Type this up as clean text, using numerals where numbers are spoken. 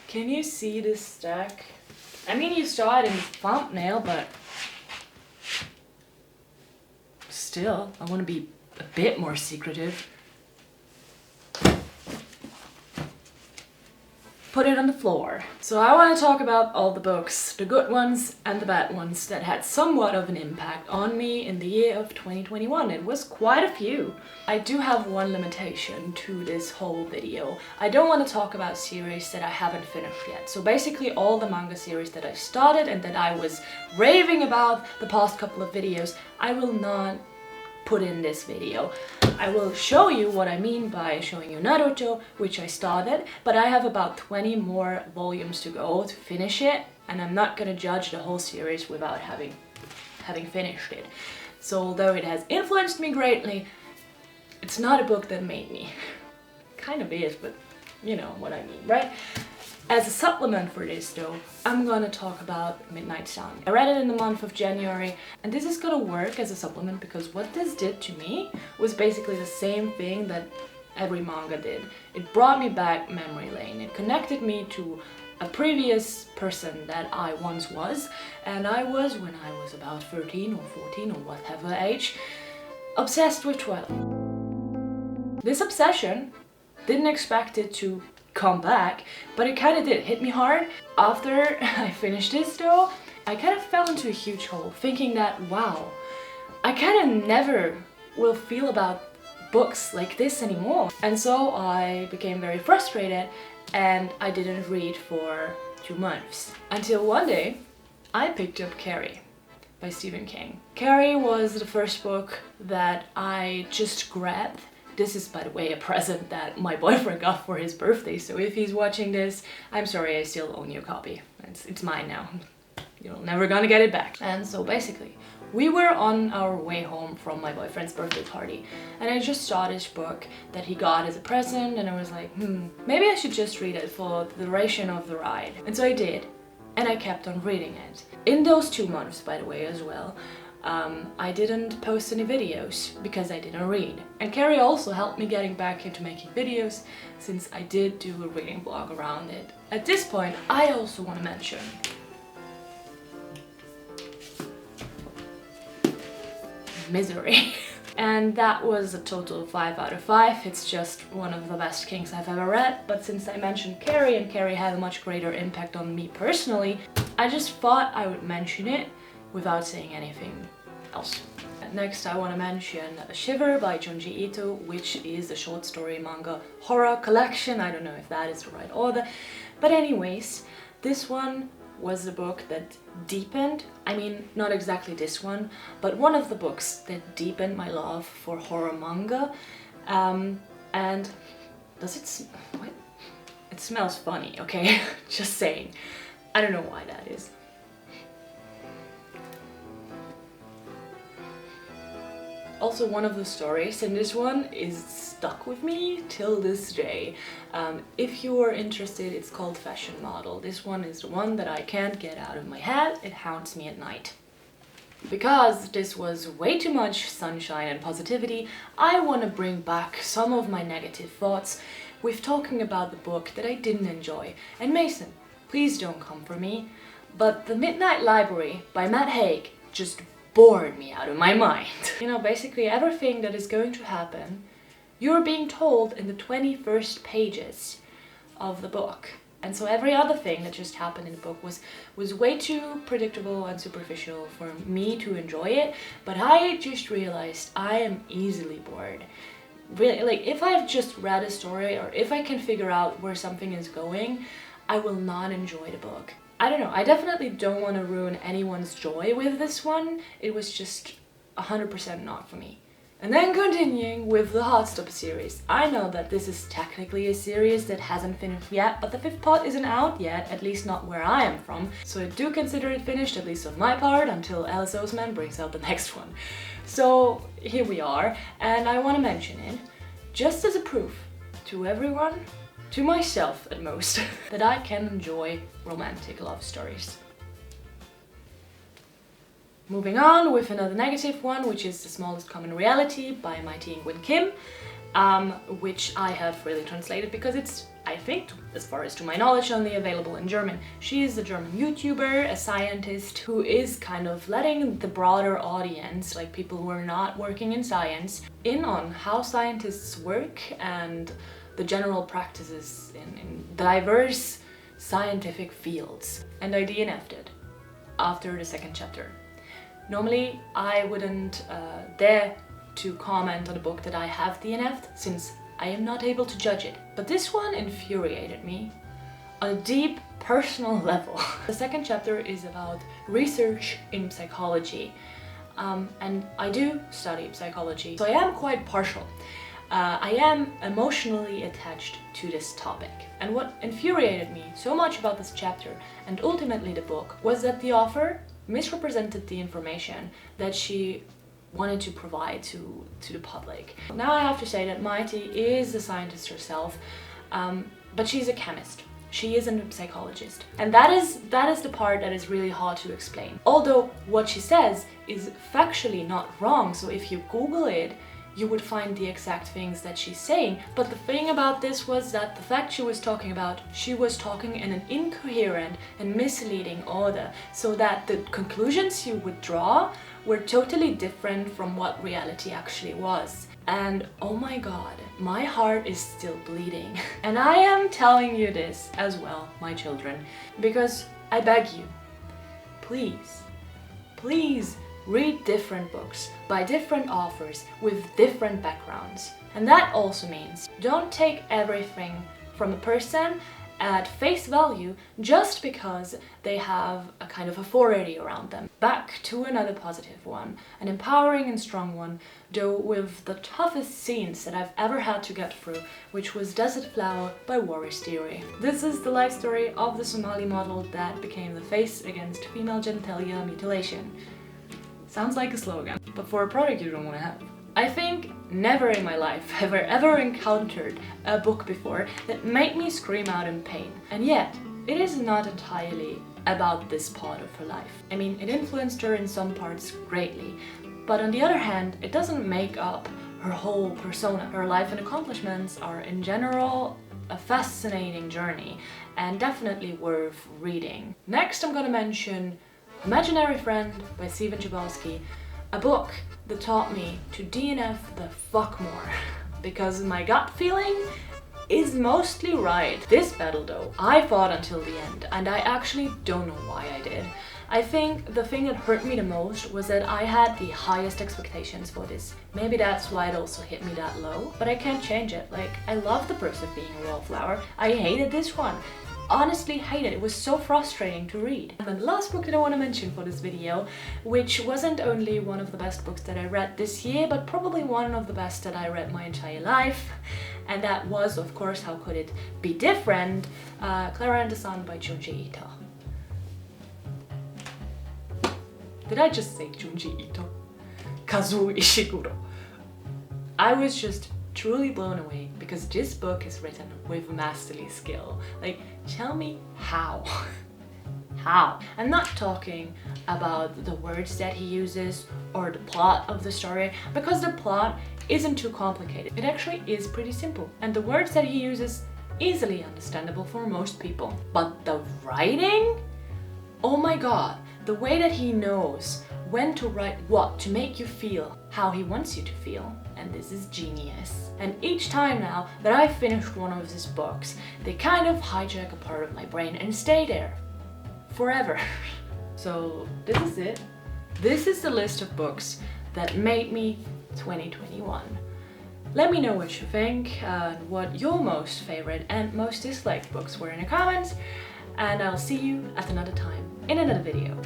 Can you see this stack? I mean, you saw it in the thumbnail, but still, I want to be a bit more secretive. Put it on the floor. So I want to talk about all the books, the good ones and the bad ones, that had somewhat of an impact on me in the year of 2021. It was quite a few. I do have one limitation to this whole video. I don't want to talk about series that I haven't finished yet. So basically all the manga series that I started and that I was raving about the past couple of videos, I will not put in this video. I will show you what I mean by showing you Naruto, which I started, but I have about 20 more volumes to go to finish it, and I'm not gonna judge the whole series without having finished it. So although it has influenced me greatly, it's not a book that made me. Kind of is, but you know what I mean, right? As a supplement for this though, I'm gonna talk about Midnight Sun. I read it in the month of January, and this is gonna work as a supplement because what this did to me was basically the same thing that every manga did. It brought me back memory lane. It connected me to a previous person that I once was, and I was, when I was about 13 or 14 or whatever age, obsessed with Twilight. This obsession, didn't expect it to come back, but it kind of did hit me hard. After I finished this though, I kind of fell into a huge hole thinking that, wow, I kind of never will feel about books like this anymore. And so I became very frustrated and I didn't read for 2 months. Until one day, I picked up Carrie by Stephen King. Carrie was the first book that I just grabbed. This is, by the way, a present that my boyfriend got for his birthday, so if he's watching this, I'm sorry, I still own you a copy. It's mine now. You're never gonna get it back. And so basically, we were on our way home from my boyfriend's birthday party, and I just saw this book that he got as a present, and I was like, maybe I should just read it for the duration of the ride. And so I did, and I kept on reading it. In those 2 months, by the way, as well, I didn't post any videos because I didn't read. And Carrie also helped me getting back into making videos since I did do a reading blog around it. At this point, I also want to mention Misery. And that was a total 5 out of 5. It's just one of the best Kings I've ever read. But since I mentioned Carrie and Carrie had a much greater impact on me personally, I just thought I would mention it without saying anything else. Next I want to mention Shiver by Junji Ito, which is a short story manga horror collection. I don't know if that is the right order, but anyways, this one was the book that deepened, I mean not exactly this one, but one of the books that deepened my love for horror manga. And does it what? It smells funny, okay? Just saying. I don't know why that is. Also, one of the stories in this one is stuck with me till this day. If you are interested, it's called Fashion Model. This one is the one that I can't get out of my head. It haunts me at night. Because this was way too much sunshine and positivity, I want to bring back some of my negative thoughts with talking about the book that I didn't enjoy. And Mason, please don't come for me, but The Midnight Library by Haig just bored me out of my mind. You know, basically everything that is going to happen, you're being told in the 21st pages of the book. And so every other thing that just happened in the book was way too predictable and superficial for me to enjoy it. But I just realized I am easily bored. Really, like, if I've just read a story or if I can figure out where something is going, I will not enjoy the book. I don't know, I definitely don't want to ruin anyone's joy with this one. It was just 100% not for me. And then continuing with the Hotstop series. I know that this is technically a series that hasn't finished yet, but the 5th part isn't out yet, at least not where I am from. So I do consider it finished, at least on my part, until Oseman brings out the next one. So here we are, and I want to mention it, just as a proof to everyone, to myself at most, that I can enjoy romantic love stories. Moving on with another negative one, which is The Smallest Common Reality by Mai Thi Nguyen-Kim, which I have really translated because it's I think, as far as to my knowledge, only available in German. She is a German YouTuber, a scientist who is kind of letting the broader audience, like people who are not working in science, in on how scientists work and the general practices in diverse scientific fields. And I DNF'd it after the second chapter. Normally, I wouldn't dare to comment on a book that I have DNF'd, since I am not able to judge it. But this one infuriated me on a deep personal level. The second chapter is about research in psychology. And I do study psychology, so I am quite partial. I am emotionally attached to this topic. And what infuriated me so much about this chapter, and ultimately the book, was that the author misrepresented the information that she wanted to provide to the public. Now I have to say that Mai Thi is a scientist herself, but she's a chemist. She isn't a psychologist. And that is the part that is really hard to explain. Although what she says is factually not wrong, so if you Google it, you would find the exact things that she's saying. But the thing about this was that the fact she was talking about, she was talking in an incoherent and misleading order, so that the conclusions you would draw were totally different from what reality actually was. And oh my god, my heart is still bleeding. And I am telling you this as well, my children, because I beg you, please, please read different books by different authors with different backgrounds. And that also means don't take everything from a person at face value just because they have a kind of authority around them. Back to another positive one, an empowering and strong one, though with the toughest scenes that I've ever had to get through, which was Desertflower by Waris Dirie. This is the life story of the Somali model that became the face against female genitalia mutilation. Sounds like a slogan, but for a product you don't want to have. I think never in my life have I ever encountered a book before that made me scream out in pain. And yet, it is not entirely about this part of her life. I mean, it influenced her in some parts greatly, but on the other hand, it doesn't make up her whole persona. Her life and accomplishments are in general a fascinating journey and definitely worth reading. Next, I'm gonna mention Imaginary Friend by Chbosky, a book that taught me to DNF the fuck more, because my gut feeling is mostly right. This battle though, I fought until the end, and I actually don't know why I did. I think the thing that hurt me the most was that I had the highest expectations for this. Maybe that's why it also hit me that low, but I can't change it. Like, I love the process of being a wallflower. I hated this one. Honestly hated it. It was so frustrating to read. And then the last book that I want to mention for this video, which wasn't only one of the best books that I read this year, but probably one of the best that I read my entire life, and that was, of course, how could it be different, Klara and the Sun by Junji Ito. Did I just say Junji Ito? Kazuo Ishiguro. I was just truly blown away because this book is written with masterly skill. Like, tell me how. How? I'm not talking about the words that he uses or the plot of the story, because the plot isn't too complicated. It actually is pretty simple, and the words that he uses easily understandable for most people. But the writing? Oh my god, the way that he knows when to write what to make you feel how he wants you to feel, and this is genius. And each time now that I finished one of his books, they kind of hijack a part of my brain and stay there forever. So this is it. This is the list of books that made me 2021. Let me know what you think and what your most favorite and most disliked books were in the comments, and I'll see you at another time in another video.